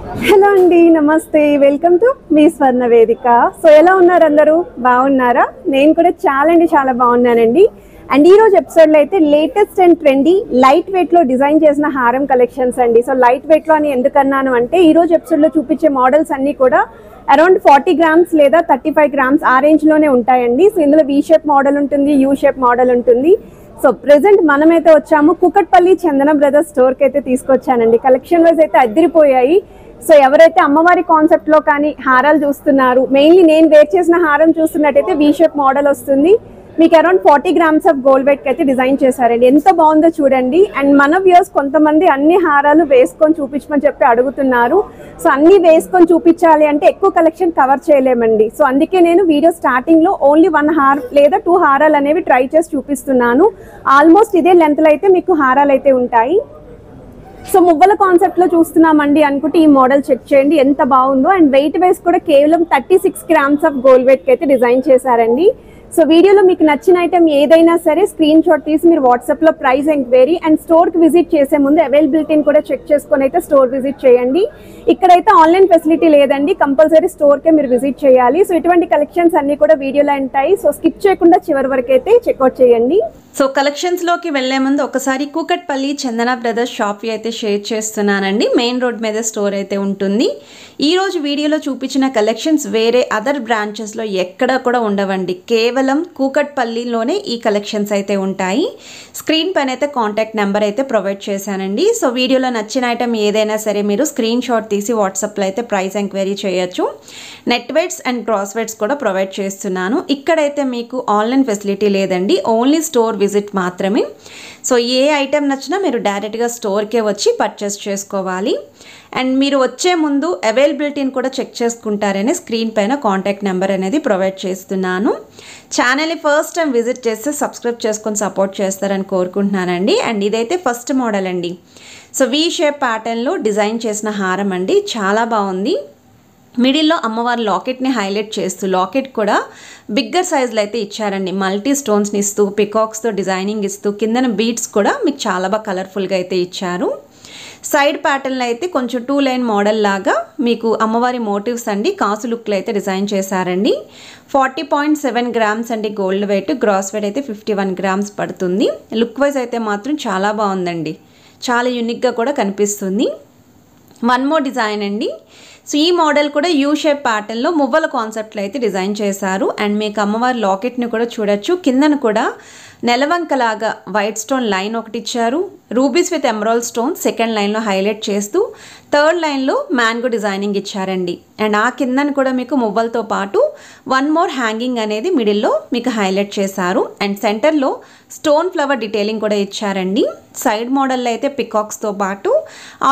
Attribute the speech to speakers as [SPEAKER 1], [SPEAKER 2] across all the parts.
[SPEAKER 1] Hello అండి, నమస్తే. Welcome to me స్వర్ణ వేదిక. సో ఎలా ఉన్నారు అందరూ? బాగున్నారా? నేను కూడా చాలా బాగున్నానండి. అండ్ ఈ రోజు ఎపిసోడ్లో అయితే లేటెస్ట్ అండ్ ట్రెండీ లైట్ వెయిట్లో డిజైన్ చేసిన హారం కలెక్షన్స్ అండి. సో లైట్ వెయిట్లో అని ఎందుకన్నాను అంటే ఈ రోజు ఎపిసోడ్లో చూపించే మోడల్స్ అన్నీ కూడా అరౌండ్ 40 గ్రామ్స్ లేదా 35 గ్రామ్స్ ఆ రేంజ్లోనే ఉంటాయండి. సో ఇందులో వీ షేప్ మోడల్ ఉంటుంది, యూ షేప్ మోడల్ ఉంటుంది. సో ప్రెసెంట్ మనమైతే వచ్చాము కుకట్పల్లి చందన బ్రదర్స్ స్టోర్కి అయితే తీసుకొచ్చానండి. కలెక్షన్ వైజ్ అయితే అదిరిపోయాయి. సో ఎవరైతే అమ్మవారి కాన్సెప్ట్ లో కానీ హారాలు చూస్తున్నారు, మెయిన్లీ నేను వేర్ చేసిన హారం చూస్తున్నట్టయితే వీ షేప్ మోడల్ వస్తుంది. మీకు around 40 grams of gold weight అయితే డిజైన్ చేశారండి. ఎంత బాగుందో చూడండి. అండ్ మన వ్యూయర్స్ కొంతమంది అన్ని హారాలు వేసుకొని చూపించమని చెప్పి అడుగుతున్నారు. సో అన్ని వేసుకొని చూపించాలి అంటే ఎక్కువ కలెక్షన్ కవర్ చేయలేమండి. సో అందుకే నేను వీడియో స్టార్టింగ్ లో ఓన్లీ 1 హార్ లేదా 2 హారాలు అనేవి ట్రై చేసి చూపిస్తున్నాను. ఆల్మోస్ట్ ఇదే లెంత్ లో అయితే మీకు హారాలు అయితే ఉంటాయి. సో మువ్వల కాన్సెప్ట్ లో చూస్తున్నామండి అనుకుంటే ఈ మోడల్ చెక్ చేయండి ఎంత బాగుందో. అండ్ వెయిట్ వైస్ కూడా కేవలం 36 గ్రామ్స్ ఆఫ్ గోల్డ్ వెయిట్ కి అయితే డిజైన్ చేశారండి. సో వీడియోలో మీకు నచ్చిన ఐటమ్ ఏదైనా సరే స్క్రీన్ షాట్ తీసి మీరు వాట్సాప్ లో ప్రైస్ ఎంక్వైరీ అండ్ స్టోర్ కి విజిట్ చేసే ముందు అవైలబిలిటీని కూడా చెక్ చేసుకొని అయితే స్టోర్ విజిట్ చేయండి. ఇక్కడైతే ఆన్లైన్ ఫెసిలిటీ లేదండి, కంపల్సరీ స్టోర్ కే మీరు విజిట్ చేయాలి. సో ఇటువంటి కలెక్షన్స్ అన్ని కూడా వీడియోలో ఉంటాయి. సో స్కిప్ చేయకుండా చివరి వరకు అయితే చెక్అవుట్ చేయండి.
[SPEAKER 2] సో కలెక్షన్స్లోకి వెళ్లే ముందు ఒకసారి కూకట్పల్లి చందన బ్రదర్స్ షాప్ అయితే షేర్ చేస్తున్నానండి. మెయిన్ రోడ్ మీద స్టోర్ అయితే ఉంటుంది. ఈరోజు వీడియోలో చూపించిన కలెక్షన్స్ వేరే అదర్ బ్రాంచెస్లో ఎక్కడ కూడా ఉండవండి. కేవలం కూకట్పల్లిలోనే ఈ కలెక్షన్స్ అయితే ఉంటాయి. స్క్రీన్ పైన అయితే కాంటాక్ట్ నెంబర్ అయితే ప్రొవైడ్ చేశానండి. సో వీడియోలో నచ్చిన ఐటమ్ ఏదైనా సరే మీరు స్క్రీన్ షాట్ తీసి వాట్సాప్లో అయితే ప్రైస్ ఎంక్వైరీ చేయొచ్చు. Net weights and cross weights కూడా ప్రొవైడ్ చేస్తున్నాను. ఇక్కడైతే మీకు ఆన్లైన్ ఫెసిలిటీ లేదండి, ఓన్లీ స్టోర్ విజిట్ మాత్రమే. సో ఏ ఐటెం నచ్చినా మీరు డైరెక్ట్గా స్టోర్కే వచ్చి పర్చేస్ చేసుకోవాలి. అండ్ మీరు వచ్చే ముందు అవైలబిలిటీని కూడా చెక్ చేసుకుంటారని స్క్రీన్ పైన కాంటాక్ట్ నెంబర్ అనేది ప్రొవైడ్ చేస్తున్నాను. ఛానల్ని ఫస్ట్ టైం విజిట్ చేస్తే సబ్స్క్రైబ్ చేసుకొని సపోర్ట్ చేస్తారని కోరుకుంటున్నానండి. అండ్ ఇదైతే ఫస్ట్ మోడల్ అండి. సో వీ షేప్ ప్యాటర్న్లో డిజైన్ చేసిన హారం అండి, చాలా బాగుంది. మిడిల్లో అమ్మవారి లాకెట్ని హైలైట్ చేస్తూ లాకెట్ కూడా బిగ్గర్ సైజులో అయితే ఇచ్చారండి. మల్టీ స్టోన్స్ని ఇస్తూ పికాక్స్తో డిజైనింగ్ ఇస్తూ కిందన బీడ్స్ కూడా మీకు చాలా బాగా కలర్ఫుల్గా అయితే ఇచ్చారు. సైడ్ ప్యాటర్న్లో అయితే కొంచెం 2 లైన్ మోడల్ లాగా మీకు అమ్మవారి మోటివ్స్ అండి కాసు లుక్లో అయితే డిజైన్ చేశారండి. 40.7 గ్రామ్స్ అండి గోల్డ్ వెయిట్, గ్రాస్ వెయిట్ అయితే 51 గ్రామ్స్ పడుతుంది. లుక్ వైజ్ అయితే మాత్రం చాలా బాగుందండి, చాలా యూనిక్గా కూడా కనిపిస్తుంది. 1 మోర్ డిజైన్ అండి. సో ఈ మోడల్ కూడా యూ షేప్ ప్యాటర్న్లో మువ్వల కాన్సెప్ట్లో అయితే డిజైన్ చేశారు. అండ్ మీకు అమ్మవారి లాకెట్ని కూడా చూడొచ్చు. కిందను కూడా నెలవంకలాగా వైట్ స్టోన్ లైన్ ఒకటి ఇచ్చారు. Rubies with emerald stone second లైన్లో హైలైట్ చేస్తూ థర్డ్ లైన్లో మ్యాంగో డిజైనింగ్ ఇచ్చారండి. అండ్ ఆ కిందను కూడా మీకు మువ్వలతో పాటు 1 మోర్ హ్యాంగింగ్ అనేది మిడిల్లో మీకు హైలైట్ చేశారు. అండ్ సెంటర్లో స్టోన్ ఫ్లవర్ డీటెయిలింగ్ కూడా ఇచ్చారండి. సైడ్ మోడల్లో అయితే పికాక్స్తో పాటు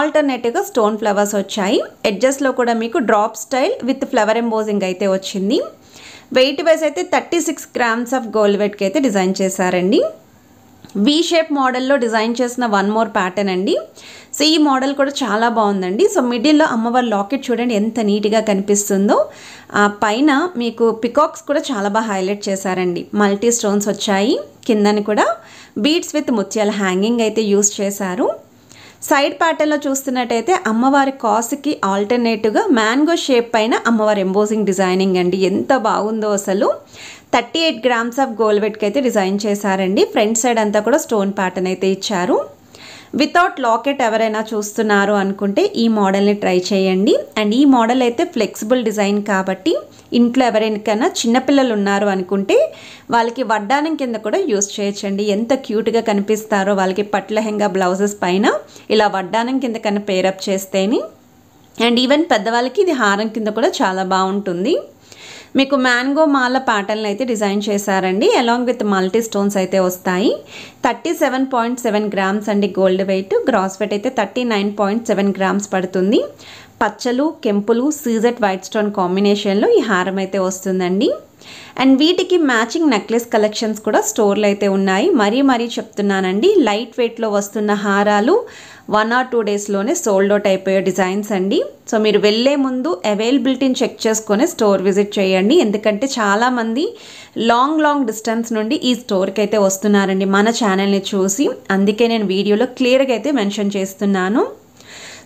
[SPEAKER 2] ఆల్టర్నేటివ్గా స్టోన్ ఫ్లవర్స్ వచ్చాయి. ఎడ్జెస్లో కూడా మీకు drop style with flower embossing అయితే వచ్చింది. వెయిట్ వైజ్ అయితే 36 గ్రామ్స్ ఆఫ్ గోల్డ్ వెయిట్కి అయితే డిజైన్ చేశారండి. వీ షేప్ మోడల్లో డిజైన్ చేసిన 1 మోర్ ప్యాటర్న్ అండి. సో ఈ మోడల్ కూడా చాలా బాగుందండి. సో మిడిల్లో అమ్మవారి లాకెట్ చూడండి ఎంత నీట్గా కనిపిస్తుందో. ఆ పైన మీకు పికాక్స్ కూడా చాలా బాగా హైలైట్ చేశారండి. మల్టీ స్టోన్స్ వచ్చాయి. కిందని కూడా బీడ్స్ విత్ ముత్యాల హ్యాంగింగ్ అయితే యూస్ చేశారు. సైడ్ ప్యాటర్న్లో చూస్తున్నట్టయితే అమ్మవారి కాసుకి ఆల్టర్నేటివ్గా మ్యాంగో షేప్ పైన అమ్మవారి ఎంబోజింగ్ డిజైనింగ్ అండి, ఎంత బాగుందో అసలు. 38 గ్రామ్స్ ఆఫ్ గోల్డ్ వెయిట్కి అయితే డిజైన్ చేశారండి. ఫ్రంట్ సైడ్ అంతా కూడా స్టోన్ ప్యాటర్న్ అయితే ఇచ్చారు. వితౌట్ లాకెట్ ఎవరైనా చూస్తున్నారు అనుకుంటే ఈ మోడల్ని ట్రై చేయండి. అండ్ ఈ మోడల్ అయితే ఫ్లెక్సిబుల్ డిజైన్ కాబట్టి ఇంట్లో ఎవరైనా చిన్నపిల్లలు ఉన్నారు అనుకుంటే వాళ్ళకి వడ్డానం కింద కూడా యూస్ చేయొచ్చండి. ఎంత క్యూట్గా కనిపిస్తారో వాళ్ళకి పట్టు లెహంగా బ్లౌజెస్ పైన ఇలా వడ్డానం కింద కన్నా పేరప్ చేస్తేని. అండ్ ఈవెన్ పెద్దవాళ్ళకి ఇది హారం కింద కూడా చాలా బాగుంటుంది. మీకు మ్యాంగో మాల ప్యాటర్న్లు అయితే డిజైన్ చేశారండి. అలాంగ్ విత్ మల్టీ స్టోన్స్ అయితే వస్తాయి. 37.7 గ్రామ్స్ అండి గోల్డ్ వెయిట్, గ్రాస్ వెయిట్ అయితే 39.7 గ్రామ్స్ పడుతుంది. పచ్చలు కెంపులు సీజెట్ వైట్ స్టోన్ కాంబినేషన్లో ఈ హారం అయితే వస్తుందండి. అండ్ వీటికి మ్యాచింగ్ నెక్లెస్ కలెక్షన్స్ కూడా స్టోర్లో అయితే ఉన్నాయి. మరీ చెప్తున్నానండి, లైట్ వెయిట్లో వస్తున్న హారాలు 1 or 2 డేస్లోనే సోల్డ్ అవుట్ అయిపోయే డిజైన్స్ అండి. సో మీరు వెళ్ళే ముందు అవైలబిలిటీని చెక్ చేసుకొని స్టోర్ విజిట్ చేయండి. ఎందుకంటే చాలామంది లాంగ్ డిస్టెన్స్ నుండి ఈ స్టోర్కి అయితే వస్తున్నారండి మన ఛానల్ని చూసి. అందుకే నేను వీడియోలో క్లియర్గా అయితే మెన్షన్ చేస్తున్నాను.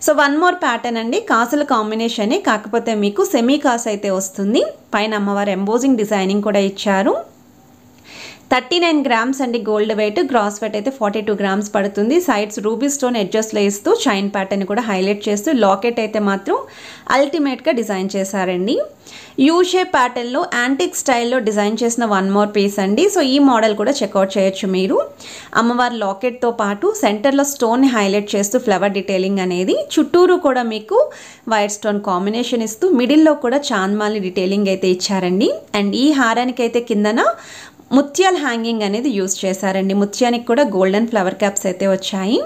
[SPEAKER 2] సో వన్ మోర్ ప్యాటర్న్ అండి, కాసుల కాంబినేషనే, కాకపోతే మీకు సెమీ కాస్ అయితే వస్తుంది. పైన అమ్మవారు ఎంబోజింగ్ డిజైనింగ్ కూడా ఇచ్చారు. 39 గ్రామ్స్ అండి గోల్డ్ వెయిట్, గ్రాస్ వెయిట్ అయితే 42 గ్రామ్స్ పడుతుంది. సైడ్స్ రూబీ స్టోన్ ఎడ్జస్ట్లో ఇస్తూ చైన్ ప్యాటర్న్ కూడా హైలైట్ చేస్తూ లాకెట్ అయితే మాత్రం అల్టిమేట్గా డిజైన్ చేశారండి. యూ షేప్ ప్యాటర్న్లో యాంటిక్ స్టైల్లో డిజైన్ చేసిన వన్ మోర్ పీస్ అండి. సో ఈ మోడల్ కూడా చెక్అవుట్ చేయొచ్చు మీరు. అమ్మవారి లాకెట్తో పాటు సెంటర్లో స్టోన్ని హైలైట్ చేస్తూ ఫ్లవర్ డీటెయిలింగ్ అనేది, చుట్టూరు కూడా మీకు వైట్ స్టోన్ కాంబినేషన్ ఇస్తూ మిడిల్లో కూడా చాంద్మాలి డీటెయిలింగ్ అయితే ఇచ్చారండి. అండ్ ఈ హారానికి అయితే కిందన ముత్యాల హ్యాంగింగ్ అనేది యూస్ చేశారండి. ముత్యానికి కూడా గోల్డెన్ ఫ్లవర్ క్యాప్స్ అయితే వచ్చాయి.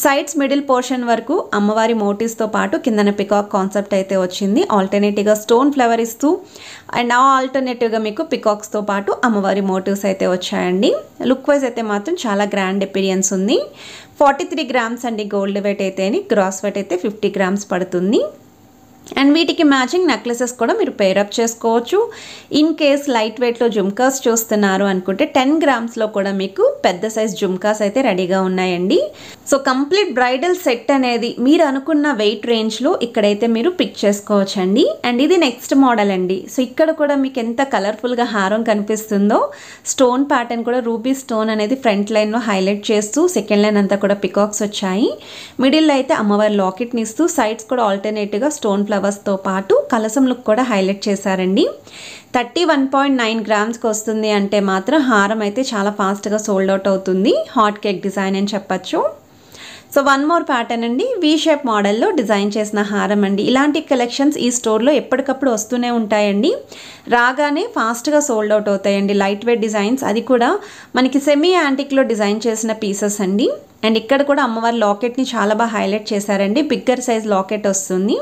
[SPEAKER 2] సైడ్స్ మిడిల్ పోర్షన్ వరకు అమ్మవారి మోటివ్స్తో పాటు కిందన పికాక్ కాన్సెప్ట్ అయితే వచ్చింది. ఆల్టర్నేటివ్గా స్టోన్ ఫ్లవర్ ఇస్తూ అండ్ ఆల్టర్నేటివ్గా మీకు పికాక్స్తో పాటు అమ్మవారి మోటివ్స్ అయితే వచ్చాయండి. లుక్ వైజ్ అయితే మాత్రం చాలా గ్రాండ్ అపీరియన్స్ ఉంది. 43 గ్రామ్స్ అండి గోల్డ్ వెయిట్ అయితే, గ్రాస్ వెయిట్ అయితే 50 గ్రామ్స్ పడుతుంది. అండ్ వీటికి మ్యాచింగ్ నెక్లెసెస్ కూడా మీరు పేరప్ చేసుకోవచ్చు. ఇన్ కేస్ లైట్ వెయిట్లో జుమ్కాస్ చూస్తున్నారు అనుకుంటే 10 గ్రామ్స్లో కూడా మీకు పెద్ద సైజ్ జుమ్కాస్ అయితే రెడీగా ఉన్నాయండి. సో కంప్లీట్ బ్రైడల్ సెట్ అనేది మీరు అనుకున్న వెయిట్ రేంజ్లో ఇక్కడైతే మీరు పిక్ చేసుకోవచ్చండి. అండ్ ఇది నెక్స్ట్ మోడల్ అండి. సో ఇక్కడ కూడా మీకు ఎంత కలర్ఫుల్గా హారం కనిపిస్తుందో, స్టోన్ ప్యాటర్న్ కూడా రూబీ స్టోన్ అనేది ఫ్రంట్ లైన్లో హైలైట్ చేస్తూ సెకండ్ లైన్ అంతా కూడా పికాక్స్ వచ్చాయి. మిడిల్లో అయితే అమ్మవారి లాకెట్ని ఇస్తూ సైడ్స్ కూడా ఆల్టర్నేటివ్గా స్టోన్ ఫ్లవర్స్తో పాటు కలసం లుక్ కూడా హైలైట్ చేశారండి. 31.9 గ్రామ్స్కి వస్తుంది అంటే మాత్రం హారం అయితే చాలా ఫాస్ట్గా సోల్డ్ అవుట్ అవుతుంది. హాట్ కేక్ డిజైన్ అని చెప్పచ్చు. సో వన్ మోర్ ప్యాటర్న్ అండి, వీ షేప్ మోడల్లో డిజైన్ చేసిన హారం అండి. ఇలాంటి కలెక్షన్స్ ఈ స్టోర్లో ఎప్పటికప్పుడు వస్తూనే ఉంటాయండి. రాగానే ఫాస్ట్గా సోల్డ్ అవుట్ అవుతాయండి. లైట్ వెయిట్ డిజైన్స్, అది కూడా మనకి సెమీ యాంటిక్లో డిజైన్ చేసిన పీసెస్ అండి. అండ్ ఇక్కడ కూడా అమ్మవారి లాకెట్ని చాలా బాగా హైలైట్ చేశారండి. బిగ్గర్ సైజ్ లాకెట్ వస్తుంది.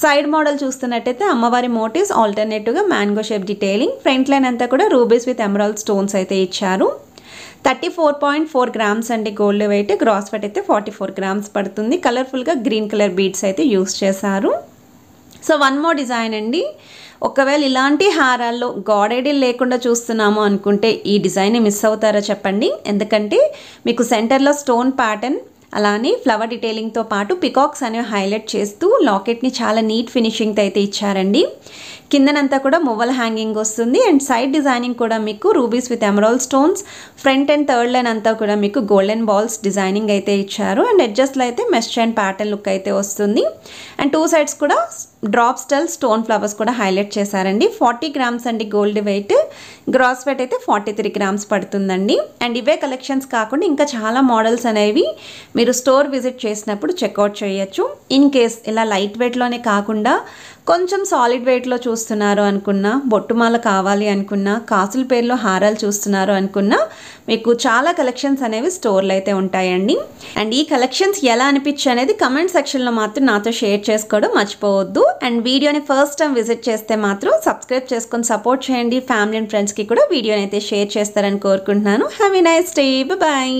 [SPEAKER 2] సైడ్ మోడల్ చూస్తున్నట్టయితే అమ్మవారి మోటివ్స్ ఆల్టర్నేటివ్గా mango shape detailing, front line అంతా కూడా రూబీస్ విత్ ఎమరాల్డ్ స్టోన్స్ అయితే ఇచ్చారు. 34.4 గ్రామ్స్ అండి గోల్డ్ వెయిట్, గ్రాస్ వెయిట్ అయితే 44 గ్రామ్స్ పడుతుంది. కలర్ఫుల్గా గ్రీన్ కలర్ బీడ్స్ అయితే యూస్ చేశారు. సో వన్ మోర్ డిజైన్ అండి. ఒకవేళ ఇలాంటి హారాల్లో గాడ్ ఐడియల్ లేకుండా చూస్తున్నాము అనుకుంటే ఈ డిజైన్ని మిస్ అవుతారా చెప్పండి. ఎందుకంటే మీకు సెంటర్లో స్టోన్ ప్యాటర్న్, అలానే ఫ్లవర్ డీటెయిలింగ్తో పాటు పికాక్స్ అనేవి హైలైట్ చేస్తూ లాకెట్ని చాలా నీట్ ఫినిషింగ్తో అయితే ఇచ్చారండి. కిందనంతా కూడా మువ్వల హ్యాంగింగ్ వస్తుంది. అండ్ సైడ్ డిజైనింగ్ కూడా మీకు rubies with emerald stones, front and third line అంతా కూడా మీకు గోల్డెన్ బాల్స్ డిజైనింగ్ అయితే ఇచ్చారు. అండ్ ఎడ్జస్ట్లో అయితే మెష్ అండ్ ప్యాటర్న్ లుక్ అయితే వస్తుంది. అండ్ టూ సైడ్స్ కూడా డ్రాప్ స్టైల్ స్టోన్ ఫ్లవర్స్ కూడా హైలైట్ చేశారండి. 40 గ్రామ్స్ అండి గోల్డ్ వెయిట్, గ్రాస్ వెయిట్ అయితే 43 గ్రామ్స్ పడుతుందండి. అండ్ ఇవే కలెక్షన్స్ కాకుండా ఇంకా చాలా మోడల్స్ అనేవి మీరు స్టోర్ విజిట్ చేసినప్పుడు చెక్అవుట్ చేయొచ్చు. ఇన్ కేస్ ఇలా లైట్ వెయిట్లోనే కాకుండా కొంచెం సాలిడ్ వెయిట్లో చూస్తున్నారు అనుకున్నా, బొట్టుమాల కావాలి అనుకున్నా, కాసుల పేరులో హారాలు చూస్తున్నారు అనుకున్నా మీకు చాలా కలెక్షన్స్ అనేవి స్టోర్లో అయితే ఉంటాయండి. అండ్ ఈ కలెక్షన్స్ ఎలా అనిపించి అనేది కమెంట్ సెక్షన్లో మాత్రం నాతో షేర్ చేసుకోవడం మర్చిపోవద్దు. అండ్ వీడియోని ఫస్ట్ టైం విజిట్ చేస్తే మాత్రం సబ్స్క్రైబ్ చేసుకొని సపోర్ట్ చేయండి. ఫ్యామిలీ అండ్ ఫ్రెండ్స్కి కూడా వీడియోని అయితే షేర్ చేస్తారని కోరుకుంటున్నాను. Have a nice day, bye.